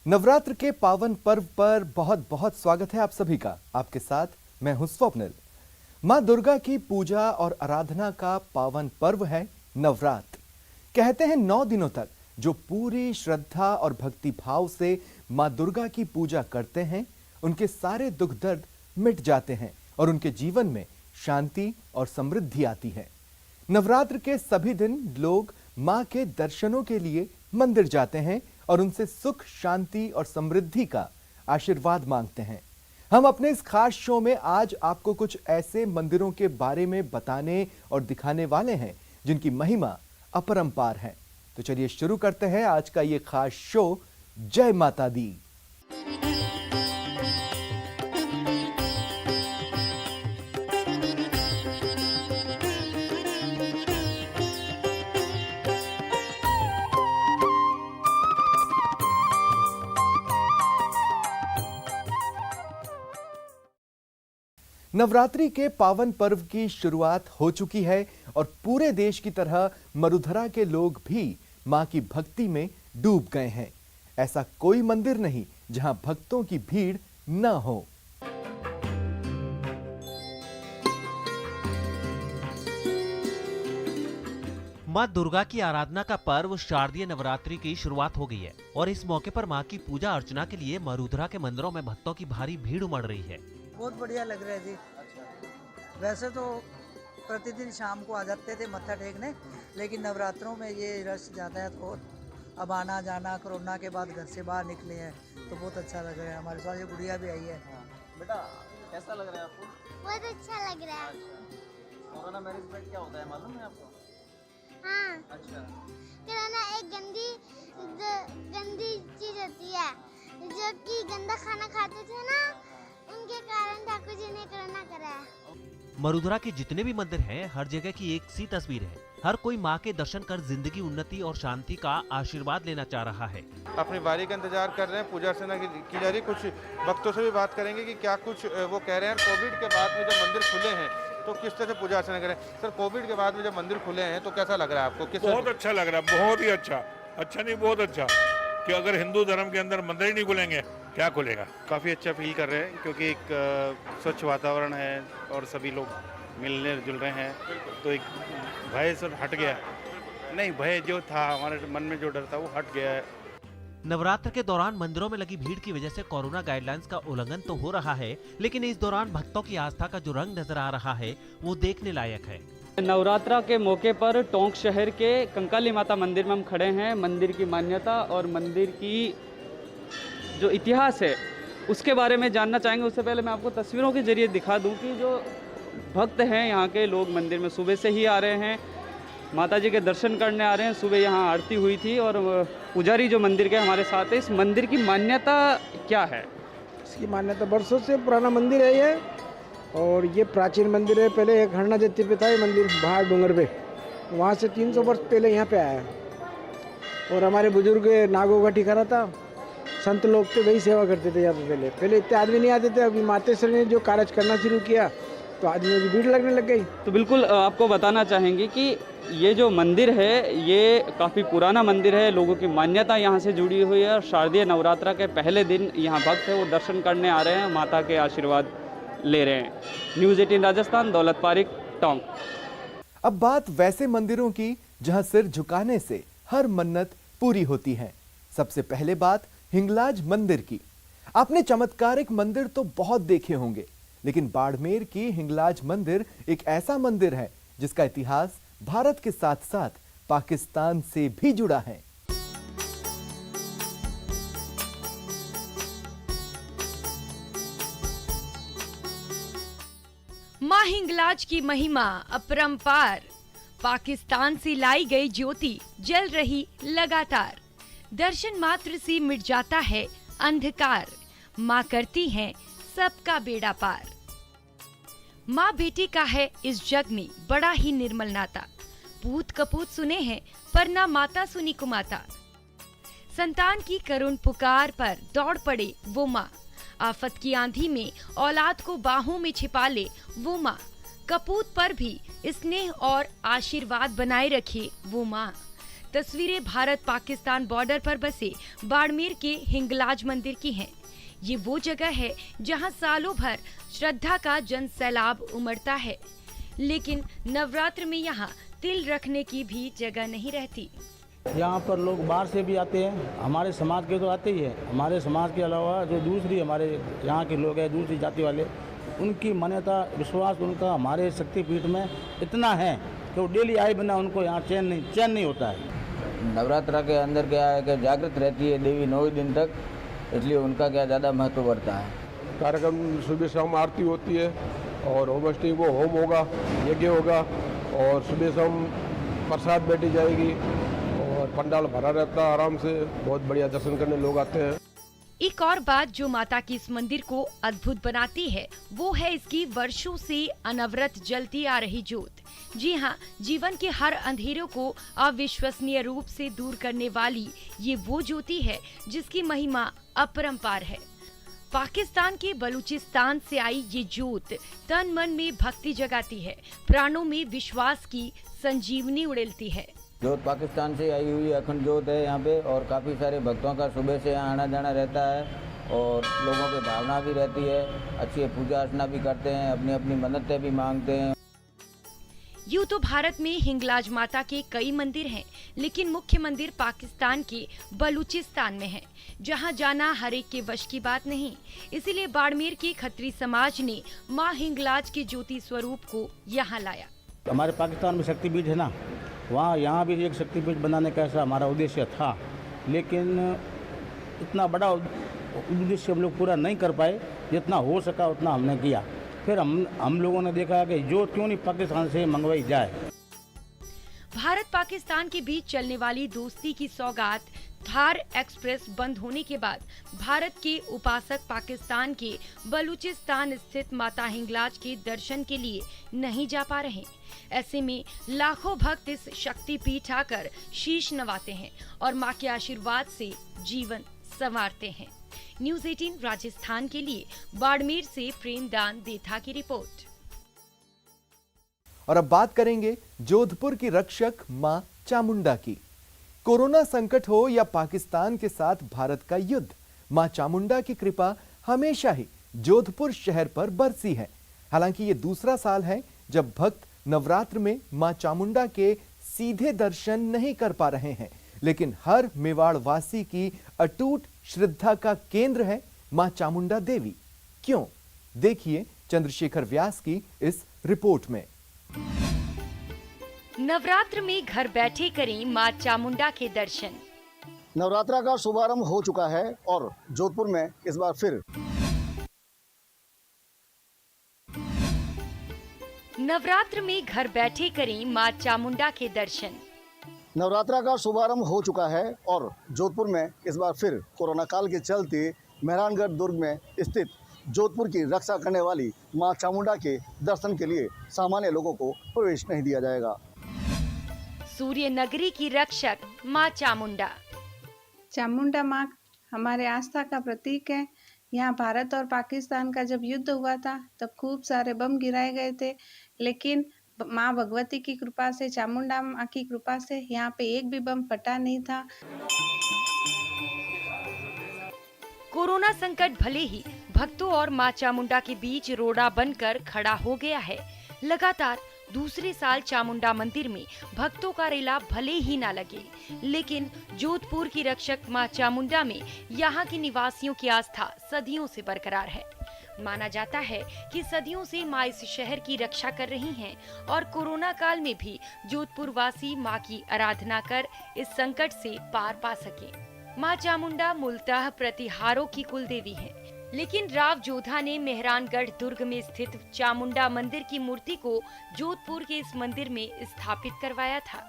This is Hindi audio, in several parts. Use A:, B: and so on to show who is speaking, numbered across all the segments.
A: नवरात्र के पावन पर्व पर बहुत बहुत स्वागत है आप सभी का। आपके साथ मैं हूं स्वप्निल। मां दुर्गा की पूजा और आराधना का पावन पर्व है नवरात्र। कहते हैं 9 दिनों तक जो पूरी श्रद्धा और भक्ति भाव से मां दुर्गा की पूजा करते हैं, उनके सारे दुख दर्द मिट जाते हैं और उनके जीवन में शांति और समृद्धि आती है। नवरात्र के सभी दिन लोग मां के दर्शनों के लिए मंदिर जाते हैं और उनसे सुख, शांति और समृद्धि का आशीर्वाद मांगते हैं। हम अपने इस खास शो में आज आपको कुछ ऐसे मंदिरों के बारे में बताने और दिखाने वाले हैं जिनकी महिमा अपरंपार है। तो चलिए शुरू करते हैं आज का ये खास शो, जय माता दी। नवरात्रि के पावन पर्व की शुरुआत हो चुकी है और पूरे देश की तरह मरुधरा के लोग भी मां की भक्ति में डूब गए हैं। ऐसा कोई मंदिर नहीं जहां भक्तों की भीड़ न हो।
B: मां दुर्गा की आराधना का पर्व शारदीय नवरात्रि की शुरुआत हो गई है और इस मौके पर मां की पूजा अर्चना के लिए मरुधरा के मंदिरों में भक्तों की भारी भीड़ उमड़ रही है।
C: बहुत बढ़िया लग रहा है जी। वैसे तो प्रतिदिन शाम को आ जाते थे मत्था टेकने, लेकिन नवरात्रों में ये रश ज़्यादा है तो अब आना जाना, कोरोना के बाद घर से बाहर निकले हैं तो बहुत अच्छा लग रहा है। हमारे साथ ये गुड़िया भी आई है।
D: बेटा कैसा लग रहा है आपको?
E: बहुत अच्छा लग रहा है।
D: कोरोना मैनेजमेंट क्या होता है मालूम है आपको?
E: हाँ।
D: अच्छा।
E: कोरोना एक गंदी चीज होती है, जो कि गंदा खाना खाते थे ना, उनके कारण ठाकुर जी ने कोरोना करा है।
B: मरुधरा के जितने भी मंदिर हैं, हर जगह की एक सी तस्वीर है। हर कोई मां के दर्शन कर जिंदगी, उन्नति और शांति का आशीर्वाद लेना चाह रहा है।
F: अपनी बारी का इंतजार कर रहे हैं, पूजा अर्चना की जा रही। कुछ भक्तों से भी बात करेंगे कि क्या कुछ वो कह रहे हैं। कोविड के बाद में जब मंदिर खुले हैं तो किस तरह से पूजा अर्चना करें। सर, कोविड के बाद में जब मंदिर खुले हैं तो कैसा लग रहा है आपको?
G: बहुत अच्छा लग रहा है, बहुत ही अच्छा। अच्छा नहीं, बहुत अच्छा कि अगर हिंदू धर्म के अंदर मंदिर ही नहीं खुलेंगे क्या खुलेगा।
H: काफ़ी अच्छा फील कर रहे हैं क्योंकि एक स्वच्छ वातावरण है और सभी लोग मिलने जुल रहे हैं, तो एक भय सब हट गया। नहीं, भय जो था हमारे मन में, जो डर था वो हट गया है।
B: नवरात्र के दौरान मंदिरों में लगी भीड़ की वजह से कोरोना गाइडलाइंस का उल्लंघन तो हो रहा है, लेकिन इस दौरान भक्तों की आस्था का जो रंग नजर आ रहा है वो देखने लायक है।
I: नवरात्रा के मौके पर टोंक शहर के कंकाली माता मंदिर में हम खड़े हैं। मंदिर की मान्यता और मंदिर की जो इतिहास है उसके बारे में जानना चाहेंगे। उससे पहले मैं आपको तस्वीरों के जरिए दिखा दूं कि जो भक्त हैं यहाँ के लोग मंदिर में सुबह से ही आ रहे हैं, माता जी के दर्शन करने आ रहे हैं। सुबह यहाँ आरती हुई थी और पुजारी जो मंदिर के हमारे साथ है। इस मंदिर की मान्यता क्या है?
J: इसकी मान्यता वर्षों से पुराना मंदिर है ये, और ये प्राचीन मंदिर है। पहले एक हरना जत्ती पे था ये मंदिर, बाहर डूंगर पे। वहाँ से 300 वर्ष पहले यहाँ पे आया और हमारे बुजुर्ग नागों का ठिकाना था। संत लोग थे, वही सेवा करते थे यहाँ पे। पहले इतने आदमी नहीं आते थे। अभी मातेश्वर ने जो कार्य करना शुरू किया तो आदमियों की भीड़ लगने लग गई।
I: तो बिल्कुल आपको बताना चाहेंगे कि ये जो मंदिर है ये काफ़ी पुराना मंदिर है। लोगों की मान्यता यहाँ से जुड़ी हुई है और शारदीय नवरात्रा के पहले दिन यहाँ भक्त है वो दर्शन करने आ रहे हैं, माता के आशीर्वाद ले रहे हैं। न्यूज़ 18 राजस्थान, दौलत पारिक, टोंक।
A: अब बात वैसे मंदिरों की जहां सिर झुकाने से हर मन्नत पूरी होती है। सबसे पहले बात हिंगलाज मंदिर की। आपने चमत्कारिक मंदिर तो बहुत देखे होंगे, लेकिन बाड़मेर की हिंगलाज मंदिर एक ऐसा मंदिर है जिसका इतिहास भारत के साथ साथ पाकिस्तान से भी जुड़ा है।
K: मां हिंगलाज की महिमा अपरंपार। पाकिस्तान से लाई गई ज्योति जल रही लगातार। दर्शन मात्र से मिट जाता है अंधकार। मां करती हैं सबका बेड़ा पार। मां बेटी का है इस जग में बड़ा ही निर्मल नाता। पूत कपूत सुने हैं पर ना माता सुनी कुमाता। संतान की करुण पुकार पर दौड़ पड़े वो मां। आफत की आंधी में औलाद को बाहों में छिपा ले वो मां। कपूत पर भी स्नेह और आशीर्वाद बनाए रखे वो मां। तस्वीरें भारत पाकिस्तान बॉर्डर पर बसे बाड़मेर के हिंगलाज मंदिर की हैं। ये वो जगह है जहां सालों भर श्रद्धा का जन सैलाब उमड़ता है, लेकिन नवरात्र में यहां तिल रखने की भी जगह नहीं रहती।
L: यहाँ पर लोग बाहर से भी आते हैं, हमारे समाज के तो आते ही हैं। हमारे समाज के अलावा जो दूसरी हमारे यहाँ के लोग हैं, दूसरी जाति वाले, उनकी मान्यता विश्वास उनका हमारे शक्तिपीठ में इतना है कि वो डेली आए बिना उनको यहाँ चैन नहीं होता है।
M: नवरात्रा के अंदर क्या है कि जागृत रहती है देवी 9 दिन तक, इसलिए उनका क्या ज़्यादा महत्व बढ़ता है।
N: कार्यक्रम सुबह शाम आरती होती है और होमस्टिंग वो होम होगा, यज्ञ होगा और सुबह शाम प्रसाद बैठी जाएगी और पंडाल भरा रहता है आराम से। बहुत बढ़िया दर्शन करने लोग आते हैं।
K: एक और बात जो माता की इस मंदिर को अद्भुत बनाती है वो है इसकी वर्षों से अनवरत जलती आ रही ज्योत। जी हाँ, जीवन के हर अंधेरों को अविश्वसनीय रूप से दूर करने वाली ये वो ज्योति है जिसकी महिमा अपरंपार है। पाकिस्तान के बलूचिस्तान से आई ये ज्योत तन मन में भक्ति जगाती है, प्राणों में विश्वास की संजीवनी उड़ेलती है।
M: ज्योत पाकिस्तान से आई हुई अखंड ज्योत है यहाँ पे, और काफ़ी सारे भक्तों का सुबह से यहाँ आना जाना रहता है और लोगों की भावना भी रहती है, अच्छी पूजा अर्चना भी करते हैं, अपनी अपनी मन्नतें भी मांगते हैं।
K: यूँ तो भारत में हिंगलाज माता के कई मंदिर हैं, लेकिन मुख्य मंदिर पाकिस्तान के बलूचिस्तान में है, जहां जाना हर एक के वश की बात नहीं। इसीलिए बाड़मेर के खत्री समाज ने मां हिंगलाज के ज्योति स्वरूप को यहां लाया।
L: हमारे पाकिस्तान में शक्तिपीठ है ना, वहाँ यहाँ भी एक शक्तिपीठ बनाने का ऐसा हमारा उद्देश्य था, लेकिन इतना बड़ा उद्देश्य हम लोग पूरा नहीं कर पाए। जितना हो सका उतना हमने किया। फिर हम लोगों ने देखा कि ज्योत क्यों नहीं पाकिस्तान से मंगवाई जाए।
K: भारत पाकिस्तान के बीच चलने वाली दोस्ती की सौगात थार एक्सप्रेस बंद होने के बाद भारत के उपासक पाकिस्तान के बलूचिस्तान स्थित माता हिंगलाज के दर्शन के लिए नहीं जा पा रहे। ऐसे में लाखों भक्त इस शक्तिपीठ आकर शीश नवाते हैं और मां के आशीर्वाद से जीवन संवारते हैं। न्यूज़ 18 राजस्थान के लिए बाड़मेर से प्रेमदान देथा की रिपोर्ट।
A: और अब बात करेंगे जोधपुर की रक्षक मां चामुंडा की। कोरोना संकट हो या पाकिस्तान के साथ भारत का युद्ध, मां चामुंडा की कृपा हमेशा ही जोधपुर शहर पर बरसी है। हालांकि ये दूसरा साल है जब भक्त नवरात्र में मां चामुंडा के सीधे दर्शन नहीं कर पा रहे हैं, लेकिन हर मेवाड़ वासी की अटूट श्रद्धा का केंद्र है मां चामुंडा देवी। क्यों? देखिए चंद्रशेखर व्यास की इस रिपोर्ट में।
K: नवरात्र में घर बैठे करें मां चामुंडा के दर्शन।
O: नवरात्रा का शुभारंभ हो चुका है और जोधपुर में इस बार फिर
K: नवरात्र में घर बैठे करें मां चामुंडा के दर्शन।
O: नवरात्रा का शुभारंभ हो चुका है और जोधपुर में इस बार फिर कोरोना काल के चलते मेहरानगढ़ दुर्ग में स्थित जोधपुर की रक्षा करने वाली मां चामुंडा के दर्शन के लिए सामान्य लोगों को प्रवेश नहीं दिया जाएगा।
K: सूर्य नगरी की रक्षक मां चामुंडा।
P: चामुंडा मां हमारे आस्था का प्रतीक है। यहाँ भारत और पाकिस्तान का जब युद्ध हुआ था तब खूब सारे बम गिराए गए थे, लेकिन माँ भगवती की कृपा से, चामुंडा माँ की कृपा से यहाँ पे एक भी बम फटा नहीं था।
K: कोरोना संकट भले ही भक्तों और मां चामुंडा के बीच रोड़ा बनकर खड़ा हो गया है, लगातार दूसरे साल चामुंडा मंदिर में भक्तों का रेला भले ही ना लगे, लेकिन जोधपुर की रक्षक मां चामुंडा में यहाँ के निवासियों की आस्था सदियों से बरकरार है। माना जाता है कि सदियों से मां इस शहर की रक्षा कर रही हैं और कोरोना काल में भी जोधपुर वासी मां की आराधना कर इस संकट से पार पा सके। मां चामुंडा मूलतः प्रतिहारों की कुलदेवी है, लेकिन राव जोधा ने मेहरानगढ़ दुर्ग में स्थित चामुंडा मंदिर की मूर्ति को जोधपुर के इस मंदिर में स्थापित करवाया था।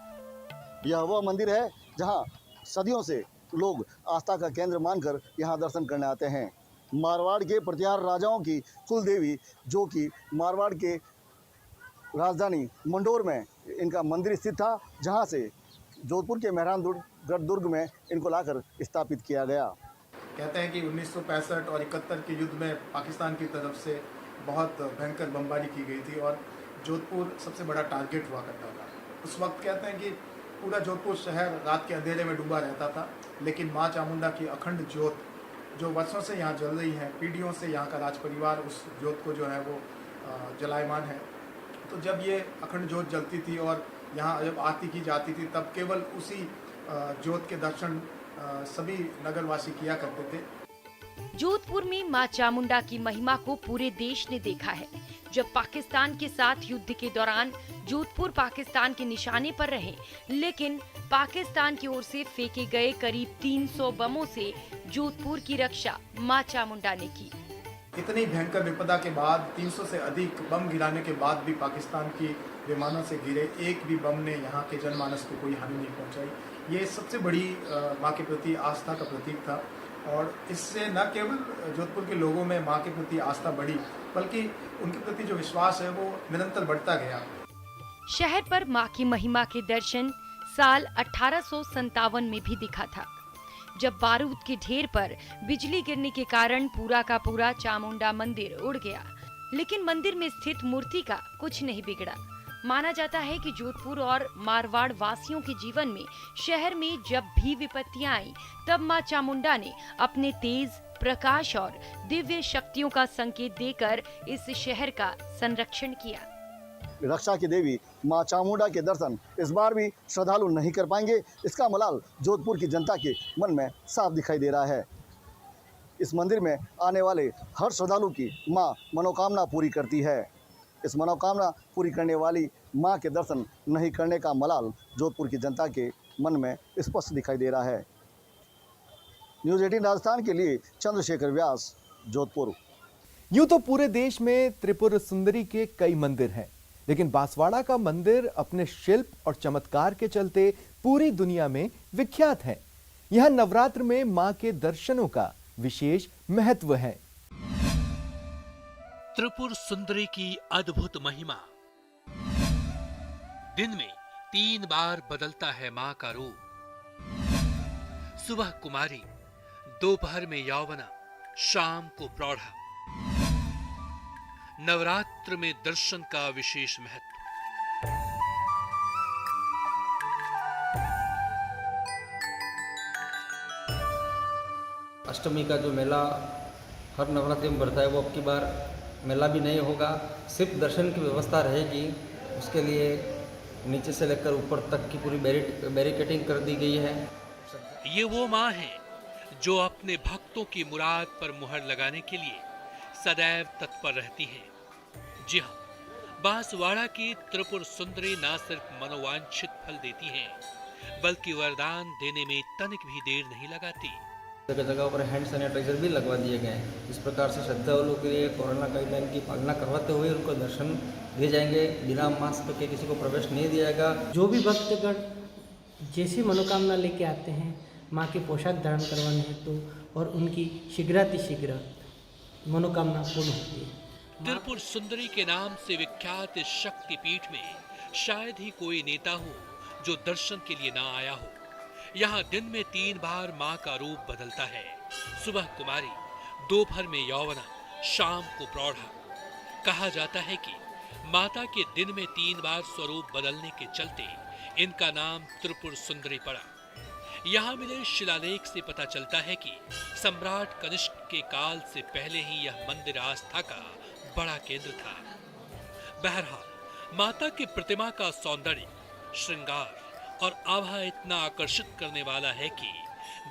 O: यह वह मंदिर है जहां सदियों से लोग आस्था का केंद्र मानकर यहां दर्शन करने आते हैं। मारवाड़ के प्रतिहार राजाओं की कुलदेवी, जो कि मारवाड़ के राजधानी मंडोर में इनका मंदिर स्थित था, जहां से जोधपुर के मेहरानगढ़ दुर्ग में इनको लाकर स्थापित किया गया।
Q: कहते हैं कि 1965 और 71 के युद्ध में पाकिस्तान की तरफ से बहुत भयंकर बमबारी की गई थी और जोधपुर सबसे बड़ा टारगेट हुआ करता था। उस वक्त कहते हैं कि पूरा जोधपुर शहर रात के अंधेरे में डूबा रहता था, लेकिन माँ चामुंडा की अखंड ज्योत जो वर्षों से यहाँ जल रही है, पीढ़ियों से यहाँ का राज परिवार उस ज्योत को जो है वो जलायमान है। तो जब ये अखंड ज्योत जलती थी और यहाँ जब आरती की जाती थी, तब केवल उसी ज्योत के दर्शन सभी नगरवासी किया करते थे।
K: जोधपुर में मां चामुंडा की महिमा को पूरे देश ने देखा है। जब पाकिस्तान के साथ युद्ध के दौरान जोधपुर पाकिस्तान के निशाने पर रहे, लेकिन पाकिस्तान की ओर से फेंके गए करीब 300 बमों से जोधपुर की रक्षा मां चामुंडा ने की।
Q: इतनी भयंकर विपदा के बाद 300 से अधिक बम गिराने के बाद भी पाकिस्तान की विमानों से गिरे एक भी बम ने यहाँ के जनमानस को कोई हानि नहीं पहुँचाई। ये सबसे बड़ी माँ के प्रति आस्था का प्रतीक था और इससे न केवल जोधपुर के लोगों में माँ के प्रति आस्था बढ़ी, बल्कि उनके प्रति जो विश्वास है वो निरंतर बढ़ता गया।
K: शहर पर मां की महिमा के दर्शन साल 1857 में भी दिखा था, जब बारूद के ढेर पर बिजली गिरने के कारण पूरा का पूरा चामुंडा मंदिर उड़ गया, लेकिन मंदिर में स्थित मूर्ति का कुछ नहीं बिगड़ा। माना जाता है कि जोधपुर और मारवाड़ वासियों के जीवन में शहर में जब भी विपत्तियां आई, तब मां चामुंडा ने अपने तेज प्रकाश और दिव्य शक्तियों का संकेत देकर इस शहर का संरक्षण किया।
O: रक्षा की देवी मां चामुंडा के दर्शन इस बार भी श्रद्धालु नहीं कर पाएंगे, इसका मलाल जोधपुर की जनता के मन में साफ दिखाई दे रहा है। इस मंदिर में आने वाले हर श्रद्धालु की मां मनोकामना पूरी करती है। इस मनोकामना पूरी करने वाली मां के दर्शन नहीं करने का मलाल जोधपुर की जनता के मन में स्पष्ट दिखाई दे रहा है। न्यूज़ 18 राजस्थान के लिए चंद्रशेखर व्यास, जोधपुर।
A: यूं तो पूरे देश में त्रिपुर सुंदरी के कई मंदिर हैं, लेकिन बांसवाड़ा का मंदिर अपने शिल्प और चमत्कार के चलते पूरी दुनिया में विख्यात है। यहां नवरात्र में मां के दर्शनों का विशेष महत्व है।
R: त्रिपुर सुंदरी की अद्भुत महिमा। दिन में 3 बार बदलता है मां का रूप। सुबह कुमारी, दोपहर में यौवना, शाम को प्रौढ़ा। नवरात्र में दर्शन का विशेष महत्व।
S: अष्टमी का जो मेला हर नवरात्रि में बढ़ता है, वो अब की बार मेला भी नहीं होगा, सिर्फ दर्शन की व्यवस्था रहेगी। उसके लिए नीचे से लेकर ऊपर तक की पूरी बैरिकेडिंग कर दी गई है।
R: ये वो मां है जो अपने भक्तों की मुराद पर मुहर लगाने के लिए सदैव तत्पर रहती हैं। जी हाँ, बांसवाड़ा की त्रिपुर सुंदरी न सिर्फ मनोवांछित फल देती हैं, बल्कि वरदान देने में तनिक भी देर नहीं लगाती।
S: जगह जगह पर हैंड सैनिटाइजर भी लगवा दिए गए हैं। इस प्रकार से श्रद्धालुओं के लिए कोरोना गाइडलाइन की पालना करवाते हुए उनको दर्शन दिए जाएंगे। बिना मास्क के किसी को प्रवेश नहीं दिया जाएगा।
T: जो भी भक्तगण जैसी मनोकामना लेके आते हैं माँ के पोशाक धारण करवाने हेतु, और उनकी शीघ्रातिशीघ्र मनोकामना पूर्ण होती है।
R: त्रिपुर सुंदरी के नाम से विख्यात इस शक्तिपीठ में शायद ही कोई नेता हो जो दर्शन के लिए ना आया हो। यहाँ दिन में 3 बार माँ का रूप बदलता है। सुबह कुमारी, दोपहर में यौवना, शाम को प्रौढ़ा। कहा जाता है कि माता के दिन में 3 बार स्वरूप बदलने के चलते इनका नाम त्रिपुर सुंदरी पड़ा। यहाँ मिले शिलालेख से पता चलता है कि सम्राट कनिष्क के काल से पहले ही यह मंदिर आस्था का बड़ा केंद्र था। बहरहाल, माता की प्रतिमा का सौंदर्य, श्रृंगार और आभा इतना आकर्षित करने वाला है कि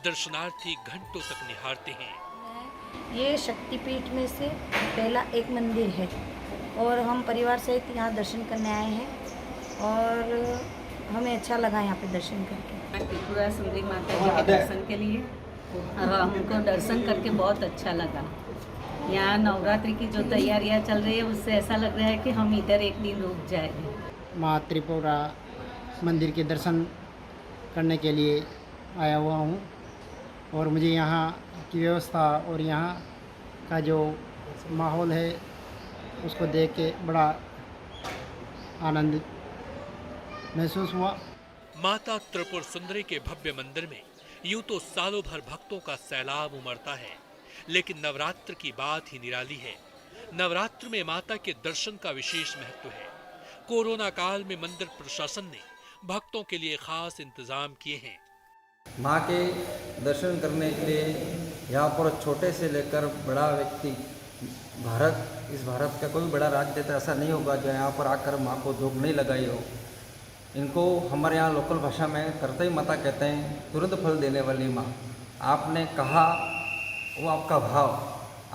R: दर्शनार्थी घंटों तक निहारते हैं।
U: ये शक्तिपीठ में से पहला एक मंदिर है और हम परिवार सहित यहाँ दर्शन करने आए हैं और हमें अच्छा लगा यहाँ पे दर्शन करके।
V: त्रिपुरा सुंदरी माता जी के दर्शन के लिए हमको दर्शन करके बहुत अच्छा लगा। यहाँ नवरात्रि की जो तैयारियाँ चल रही है उससे ऐसा लग रहा है कि हम इधर एक दिन रुक जाएंगे।
T: माँ त्रिपुरा मंदिर के दर्शन करने के लिए आया हुआ हूँ और मुझे यहाँ की व्यवस्था और यहाँ का जो माहौल है उसको देख के बड़ा आनंद महसूस हुआ।
R: माता त्रिपुर सुंदरी के भव्य मंदिर में यूं तो सालों भर भक्तों का सैलाब उमड़ता है, लेकिन नवरात्र की बात ही निराली है। नवरात्र में माता के दर्शन का विशेष महत्व है। कोरोना काल में मंदिर प्रशासन ने भक्तों के लिए खास इंतजाम किए हैं।
S: माँ के दर्शन करने के लिए यहाँ पर छोटे से लेकर बड़ा व्यक्ति, इस भारत का कोई बड़ा राज्य तो ऐसा नहीं होगा जो यहाँ पर आकर माँ को धूप नहीं लगाई हो। इनको हमारे यहाँ लोकल भाषा में करतई माता कहते हैं, तुरंत फल देने वाली माँ। आपने कहा वो आपका भाव,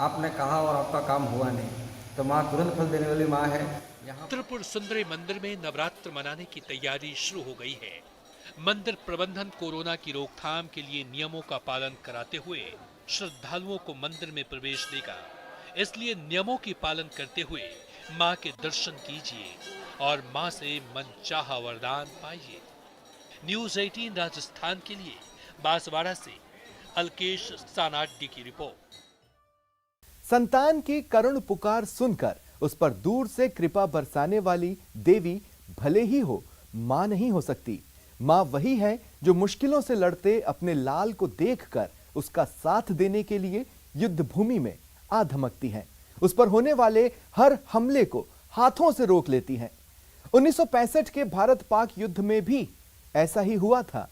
S: आपने कहा और आपका काम हुआ नहीं, तो माँ तुरंत फल देने वाली माँ है।
R: त्रिपुर सुंदरी मंदिर में नवरात्र मनाने की तैयारी शुरू हो गई है। मंदिर प्रबंधन कोरोना की रोकथाम के लिए नियमों का पालन कराते हुए श्रद्धालुओं को मंदिर में प्रवेश देगा। इसलिए नियमों की पालन करते हुए मां के दर्शन कीजिए और मां से मनचाहा वरदान पाइए। न्यूज़ 18 राजस्थान के लिए बांसवाड़ा से अलकेश सानाड्डी की रिपोर्ट।
A: संतान की करुण पुकार सुनकर उस पर दूर से कृपा बरसाने वाली देवी भले ही हो, मां नहीं हो सकती। मां वही है जो मुश्किलों से लड़ते अपने लाल को देखकर उसका साथ देने के लिए युद्ध भूमि में आ धमकती हैं। उस पर होने वाले हर हमले को हाथों से रोक लेती हैं। 1965 के भारत पाक युद्ध में भी ऐसा ही हुआ था।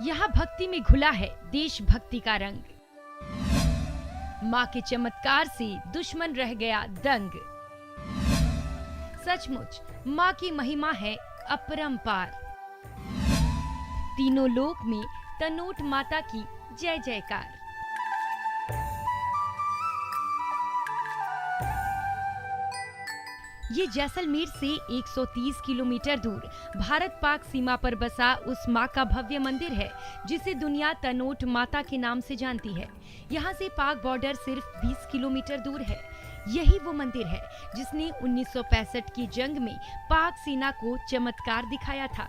K: यहाँ भक्ति में घुला है देशभक्ति का रंग। माँ के चमत्कार से दुश्मन रह गया दंग। सचमुच माँ की महिमा है अपरंपार। तीनों लोक में तनोट माता की जय जयकार। ये जैसलमेर से 130 किलोमीटर दूर भारत पाक सीमा पर बसा उस माँ का भव्य मंदिर है जिसे दुनिया तनोट माता के नाम से जानती है। यहाँ से पाक बॉर्डर सिर्फ 20 किलोमीटर दूर है। यही वो मंदिर है जिसने 1965 की जंग में पाक सेना को चमत्कार दिखाया था।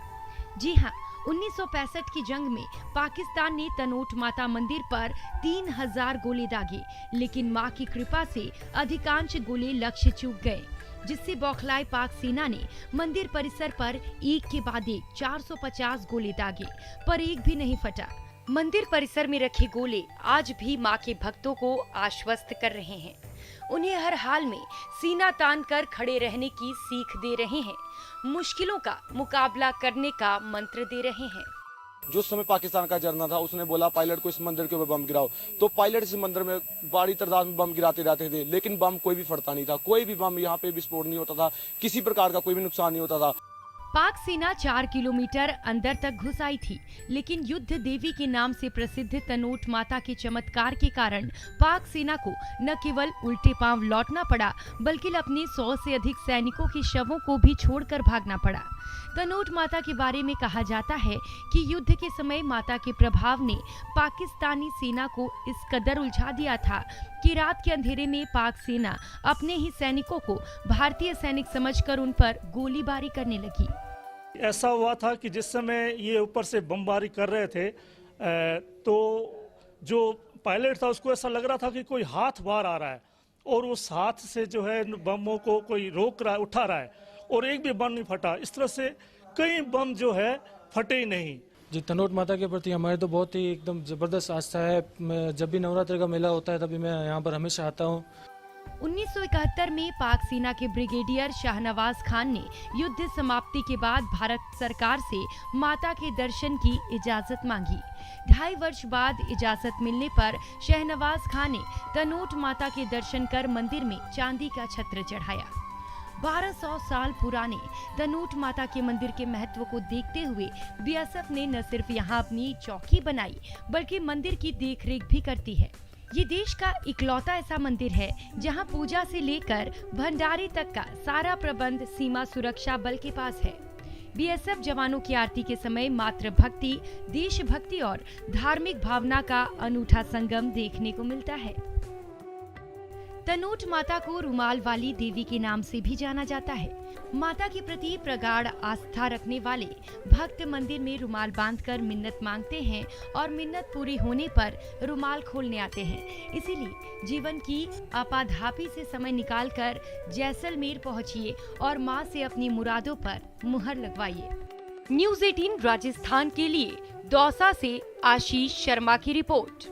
K: जी हाँ, 1965 की जंग में पाकिस्तान ने तनोट माता मंदिर पर 3000 गोले दागे, लेकिन मां की कृपा से अधिकांश गोले लक्ष्य चूक गए, जिससे बौखलाए पाक सेना ने मंदिर परिसर पर एक के बाद एक 450 गोले दागे, पर एक भी नहीं फटा। मंदिर परिसर में रखे गोले आज भी मां के भक्तों को आश्वस्त कर रहे हैं। उन्हें हर हाल में सीना तान कर खड़े रहने की सीख दे रहे हैं, मुश्किलों का मुकाबला करने का मंत्र दे रहे हैं।
C: जो समय पाकिस्तान का जनरल था उसने बोला पायलट को इस मंदिर के ऊपर बम गिराओ, तो पायलट इस मंदिर में बड़ी तादाद में बम गिराते रहते थे, लेकिन बम कोई भी फटता नहीं था, कोई भी बम यहाँ पे विस्फोट नहीं होता था, किसी प्रकार का कोई भी नुकसान नहीं होता था।
K: पाक सेना 4 किलोमीटर अंदर तक घुस आई थी, लेकिन युद्ध देवी के नाम से प्रसिद्ध तनोट माता के चमत्कार के कारण पाक सेना को न केवल उल्टे पांव लौटना पड़ा, बल्कि अपने 100 से अधिक सैनिकों के शवों को भी छोड़कर भागना पड़ा। तनोट माता के बारे में कहा जाता है कि युद्ध के समय माता के प्रभाव ने पाकिस्तानी सेना को इस कदर उलझा दिया था कि रात के अंधेरे में पाक सेना अपने ही सैनिकों को भारतीय सैनिक समझकर उन पर गोलीबारी करने लगी।
D: ऐसा हुआ था कि जिस समय ये ऊपर से बमबारी कर रहे थे तो जो पायलट था उसको ऐसा लग रहा था कि कोई हाथ बाहर आ रहा है और उस हाथ से जो है बमों को कोई रोक रहा है, उठा रहा है, और एक भी बम नहीं फटा। इस तरह से कई बम जो है फटे ही नहीं।
W: जी, तनोट माता के प्रति हमारे तो बहुत ही एकदम जबरदस्त आस्था है। जब भी नवरात्र का मेला होता है तभी मैं यहाँ पर हमेशा आता हूँ।
K: 1971 में पाक सेना के ब्रिगेडियर शाहनवाज खान ने युद्ध समाप्ति के बाद भारत सरकार से माता के दर्शन की इजाजत मांगी। 2.5 वर्ष बाद इजाजत मिलने पर शाहनवाज खान ने तनोट माता के दर्शन कर मंदिर में चांदी का छत्र चढ़ाया। 1200 साल पुराने तनोट माता के मंदिर के महत्व को देखते हुए बीएसएफ ने न सिर्फ यहाँ अपनी चौकी बनाई, बल्कि मंदिर की देखरेख भी करती है। ये देश का इकलौता ऐसा मंदिर है जहाँ पूजा से लेकर भंडारे तक का सारा प्रबंध सीमा सुरक्षा बल के पास है। बीएसएफ जवानों की आरती के समय मातृभक्ति, देशभक्ति और धार्मिक भावना का अनूठा संगम देखने को मिलता है। तनोट माता को रुमाल वाली देवी के नाम से भी जाना जाता है। माता के प्रति प्रगाढ़ आस्था रखने वाले भक्त मंदिर में रुमाल बांधकर मिन्नत मांगते हैं और मिन्नत पूरी होने पर रुमाल खोलने आते हैं। इसीलिए जीवन की आपाधापी से समय निकालकर जैसलमेर पहुंचिए और मां से अपनी मुरादों पर मुहर लगवाइए। न्यूज़ 18 राजस्थान के लिए दौसा से आशीष शर्मा की रिपोर्ट।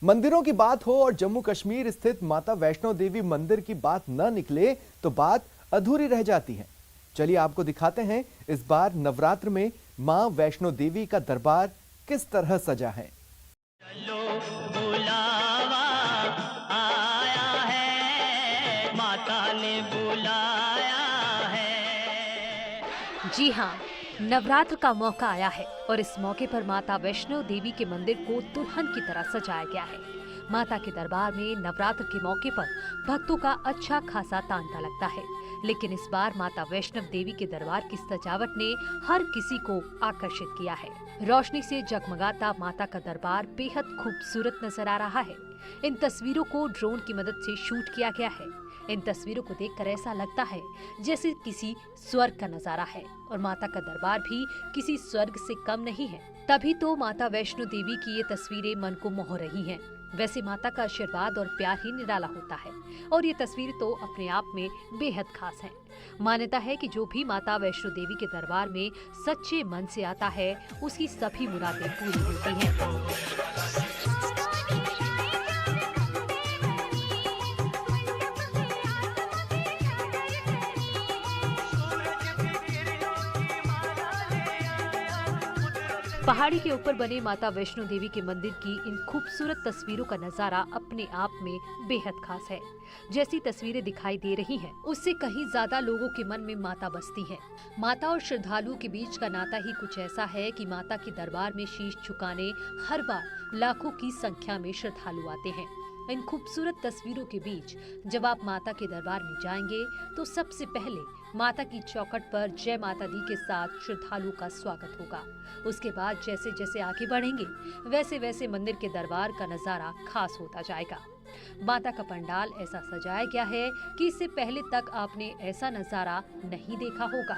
A: मंदिरों की बात हो और जम्मू कश्मीर स्थित माता वैष्णो देवी मंदिर की बात न निकले तो बात अधूरी रह जाती हैं। चलिए आपको दिखाते हैं इस बार नवरात्र में मां वैष्णो देवी का दरबार किस तरह सजा है।
E: जी हाँ, नवरात्र का मौका आया है और इस मौके पर माता वैष्णो देवी के मंदिर को दुल्हन की तरह सजाया गया है। माता के दरबार में नवरात्र के मौके पर भक्तों का अच्छा खासा तांता लगता है, लेकिन इस बार माता वैष्णो देवी के दरबार की सजावट ने हर किसी को आकर्षित किया है। रोशनी से जगमगाता माता का दरबार बेहद खूबसूरत नजर आ रहा है। इन तस्वीरों को ड्रोन की मदद से शूट किया गया है। इन तस्वीरों को देखकर ऐसा लगता है जैसे किसी स्वर्ग का नजारा है और माता का दरबार भी किसी स्वर्ग से कम नहीं है। तभी तो माता वैष्णो देवी की ये तस्वीरें मन को मोह रही हैं। वैसे माता का आशीर्वाद और प्यार ही निराला होता है और ये तस्वीर तो अपने आप में बेहद खास है। मान्यता है कि जो भी माता वैष्णो देवी के दरबार में सच्चे मन से आता है उसकी सभी मुरादें पूरी होती हैं। पहाड़ी के ऊपर बने माता वैष्णो देवी के मंदिर की इन खूबसूरत तस्वीरों का नजारा अपने आप में बेहद खास है। जैसी तस्वीरें दिखाई दे रही हैं, उससे कहीं ज्यादा लोगों के मन में माता बसती है। माता और श्रद्धालुओं के बीच का नाता ही कुछ ऐसा है कि माता के दरबार में शीश झुकाने हर बार लाखों की संख्या में श्रद्धालु आते हैं। इन खूबसूरत तस्वीरों के बीच जब आप माता के दरबार में जाएंगे तो सबसे पहले माता की चौखट पर जय माता दी के साथ श्रद्धालु का स्वागत होगा। उसके बाद जैसे जैसे आगे बढ़ेंगे वैसे वैसे मंदिर के दरबार का नजारा खास होता जाएगा। माता का पंडाल ऐसा सजाया गया है कि इससे पहले तक आपने ऐसा नजारा नहीं देखा होगा।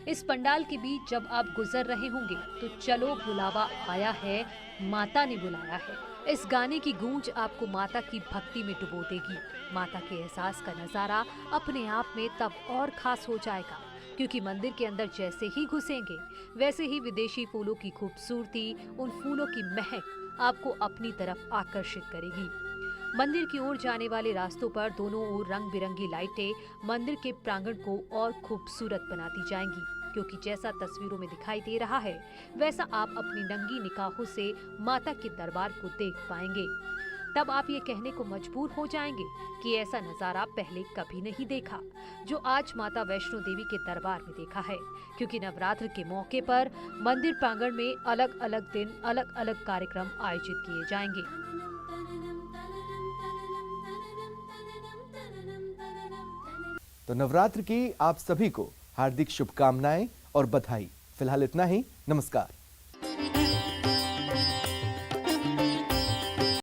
E: इस पंडाल के बीच जब आप गुजर रहे होंगे तो चलो बुलावा आया है, माता ने बुलाया है, इस गाने की गूंज आपको माता की भक्ति में डुबो देगी। माता के एहसास का नजारा अपने आप में तब और खास हो जाएगा, क्योंकि मंदिर के अंदर जैसे ही घुसेंगे वैसे ही विदेशी फूलों की खूबसूरती, उन फूलों की महक आपको अपनी तरफ आकर्षित करेगी। मंदिर की ओर जाने वाले रास्तों पर दोनों ओर रंग बिरंगी लाइटें मंदिर के प्रांगण को और खूबसूरत बनाती जाएंगी, क्योंकि जैसा तस्वीरों में दिखाई दे रहा है वैसा आप अपनी नंगी निगाहों से माता के दरबार को देख पाएंगे। तब आप ये कहने को मजबूर हो जाएंगे कि ऐसा नजारा पहले कभी नहीं देखा जो आज माता वैष्णो देवी के दरबार में देखा है, क्योंकि नवरात्र के मौके पर मंदिर प्रांगण में अलग अलग दिन अलग अलग कार्यक्रम आयोजित किए जाएंगे।
A: तो नवरात्र की आप सभी को हार्दिक शुभकामनाएं और बधाई। फिलहाल इतना ही, नमस्कार।